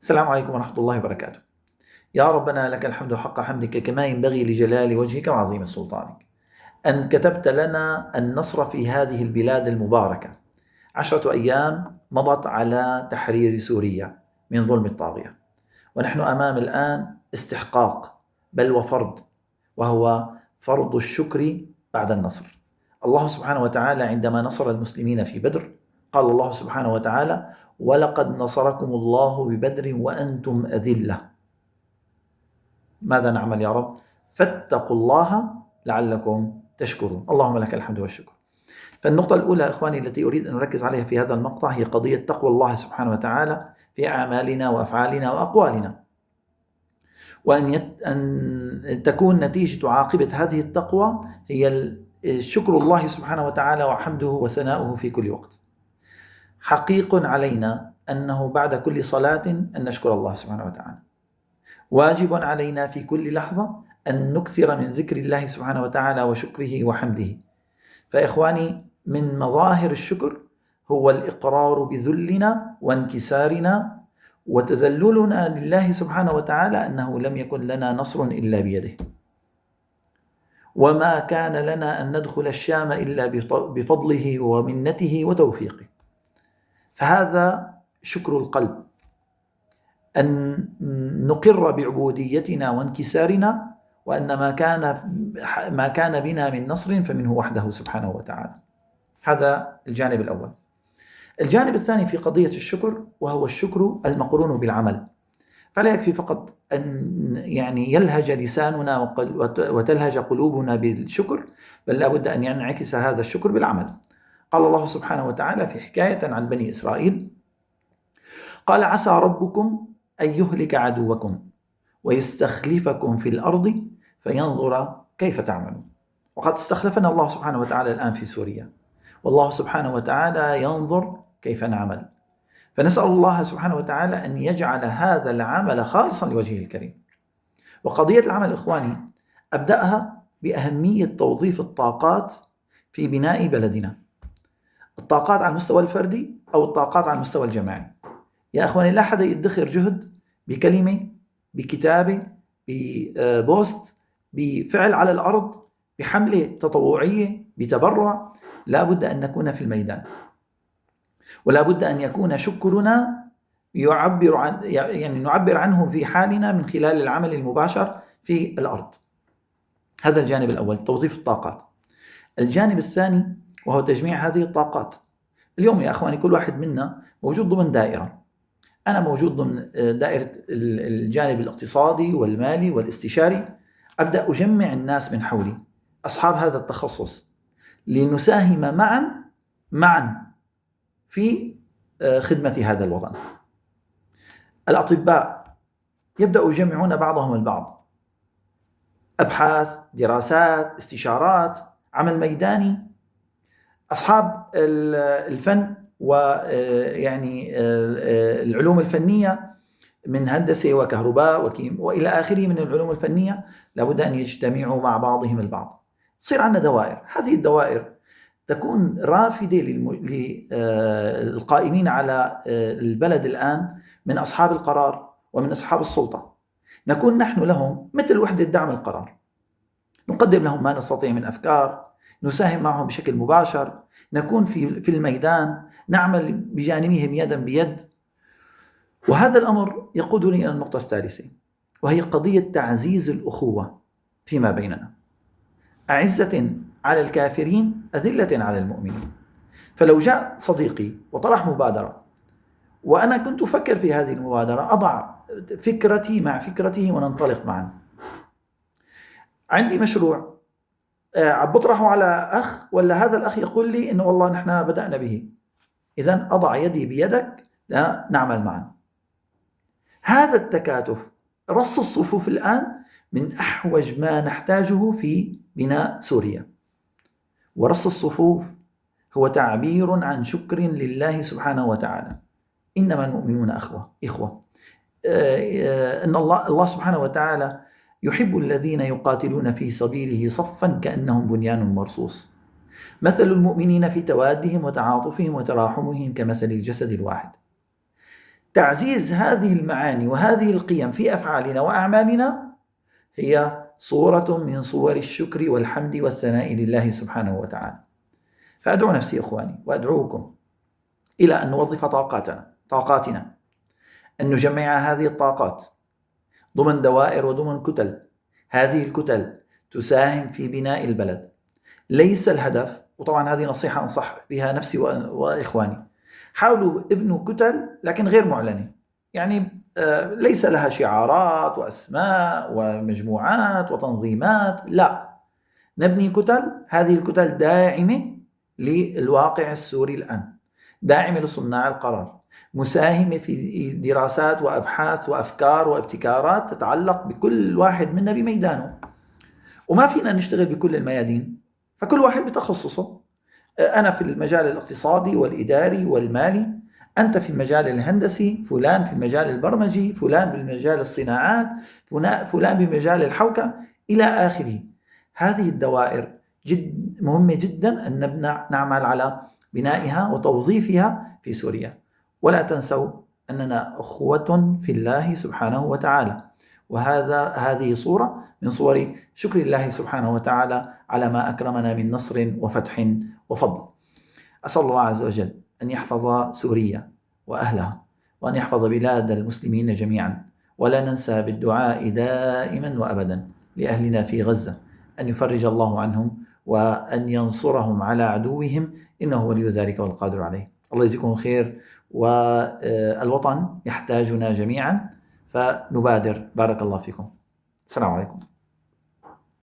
السلام عليكم ورحمة الله وبركاته. يا ربنا لك الحمد حق حمدك كما ينبغي لجلال وجهك وعظيم سلطانك، أن كتبت لنا النصر في هذه البلاد المباركة. 10 أيام مضت على تحرير سوريا من ظلم الطاغية، ونحن أمام الآن استحقاق بل وفرض، وهو فرض الشكر بعد النصر. الله سبحانه وتعالى عندما نصر المسلمين في بدر قال الله سبحانه وتعالى: ولقد نصركم الله ببدر وأنتم أذلة. ماذا نعمل يا رب؟ فاتقوا الله لعلكم تشكرون. اللهم لك الحمد والشكر. فالنقطة الأولى أخواني التي أريد أن نركز عليها في هذا المقطع هي قضية تقوى الله سبحانه وتعالى في أعمالنا وأفعالنا وأقوالنا، وأن تكون نتيجة عاقبة هذه التقوى هي شكر الله سبحانه وتعالى وحمده وثناؤه في كل وقت. حقيق علينا أنه بعد كل صلاة أن نشكر الله سبحانه وتعالى. واجب علينا في كل لحظة أن نكثر من ذكر الله سبحانه وتعالى وشكره وحمده. فإخواني، من مظاهر الشكر هو الإقرار بذلنا وانكسارنا وتذللنا لله سبحانه وتعالى أنه لم يكن لنا نصر إلا بيده، وما كان لنا أن ندخل الشام إلا بفضله ومنته وتوفيقه. فهذا شكر القلب، أن نقر بعبوديتنا وانكسارنا، وأن ما كان بنا من نصر فمنه وحده سبحانه وتعالى. هذا الجانب الأول. الجانب الثاني في قضية الشكر وهو الشكر المقرون بالعمل. فلا يكفي فقط أن يلهج لساننا وتلهج قلوبنا بالشكر، بل لابد أن ينعكس هذا الشكر بالعمل. قال الله سبحانه وتعالى في حكاية عن بني إسرائيل: قال: عسى ربكم أن يهلك عدوكم ويستخلفكم في الأرض فينظر كيف تعملون. وقد استخلفنا الله سبحانه وتعالى الآن في سوريا، والله سبحانه وتعالى ينظر كيف نعمل. فنسأل الله سبحانه وتعالى أن يجعل هذا العمل خالصا لوجهه الكريم. وقضية العمل إخواني أبدأها بأهمية توظيف الطاقات في بناء بلدنا، الطاقات على المستوى الفردي أو الطاقات على المستوى الجماعي. يا أخواني، لا أحد يدخر جهد بكلمة، بكتابة، ببوست، بفعل على الأرض، بحملة تطوعية، بتبرع. لا بد أن نكون في الميدان، ولا بد أن يكون شكرنا نعبر عنه في حالنا من خلال العمل المباشر في الأرض. هذا الجانب الأول، توظيف الطاقات. الجانب الثاني وهو تجميع هذه الطاقات. اليوم يا أخواني كل واحد منا موجود ضمن دائرة. أنا موجود ضمن دائرة الجانب الاقتصادي والمالي والاستشاري. أبدأ أجمع الناس من حولي أصحاب هذا التخصص لنساهم معا في خدمة هذا الوطن. الأطباء يبدأوا يجمعون بعضهم البعض، أبحاث، دراسات، استشارات، عمل ميداني. أصحاب الفن العلوم الفنية من هندسة وكهرباء وإلى آخره من العلوم الفنية، لابد أن يجتمعوا مع بعضهم البعض. تصير عندنا دوائر. هذه الدوائر تكون رافدة للقائمين على البلد الآن من أصحاب القرار ومن أصحاب السلطة. نكون نحن لهم مثل وحدة دعم القرار، نقدم لهم ما نستطيع من أفكار، نساهم معهم بشكل مباشر، نكون في الميدان، نعمل بجانبهم يدا بيد. وهذا الأمر يقودني إلى النقطة الثالثة، وهي قضية تعزيز الأخوة فيما بيننا. أعزة على الكافرين أذلة على المؤمنين. فلو جاء صديقي وطرح مبادرة وأنا كنت أفكر في هذه المبادرة، أضع فكرتي مع فكرته وننطلق معا. عندي مشروع بطرحه على أخ، ولا هذا الأخ يقول لي إنه والله نحن بدأنا به، إذن أضع يدي بيدك لا نعمل معا. هذا التكاتف، رص الصفوف الآن من أحوج ما نحتاجه في بناء سوريا. ورص الصفوف هو تعبير عن شكر لله سبحانه وتعالى. إنما المؤمنون إخوة. إن الله سبحانه وتعالى يحب الذين يقاتلون في سبيله صفا كأنهم بنيان مرصوص. مثل المؤمنين في توادهم وتعاطفهم وتراحمهم كمثل الجسد الواحد. تعزيز هذه المعاني وهذه القيم في أفعالنا وأعمالنا هي صورة من صور الشكر والحمد والثناء لله سبحانه وتعالى. فأدعو نفسي إخواني وأدعوكم إلى أن نوظف طاقاتنا، أن نجمع هذه الطاقات ضمن دوائر وضمن كتل. هذه الكتل تساهم في بناء البلد. ليس الهدف، وطبعا هذه نصيحة أنصح بها نفسي وإخواني، حاولوا ابنوا كتل لكن غير معلنة، يعني ليس لها شعارات وأسماء ومجموعات وتنظيمات، لا، نبني كتل. هذه الكتل داعمة للواقع السوري الآن، داعمة لصناع القرار، مساهمة في دراسات وأبحاث وأفكار وابتكارات تتعلق بكل واحد منا بميدانه. وما فينا نشتغل بكل الميادين، فكل واحد بتخصصه. أنا في المجال الاقتصادي والإداري والمالي، أنت في المجال الهندسي، فلان في المجال البرمجي، فلان بالمجال الصناعات، فلان بمجال الحوكة إلى آخره. هذه الدوائر مهمة جدا أن نعمل على بنائها وتوظيفها في سوريا. ولا تنسوا أننا أخوة في الله سبحانه وتعالى، هذه صورة من صور شكر الله سبحانه وتعالى على ما أكرمنا من نصر وفتح وفضل. أسأل الله عز وجل أن يحفظ سوريا وأهلها، وأن يحفظ بلاد المسلمين جميعا. ولا ننسى بالدعاء دائما وأبدا لأهلنا في غزة، أن يفرج الله عنهم وأن ينصرهم على عدوهم، إنه ولي ذلك والقادر عليه. الله يجزيكم خير، والوطن يحتاجنا جميعا، فنبادر. بارك الله فيكم. السلام عليكم.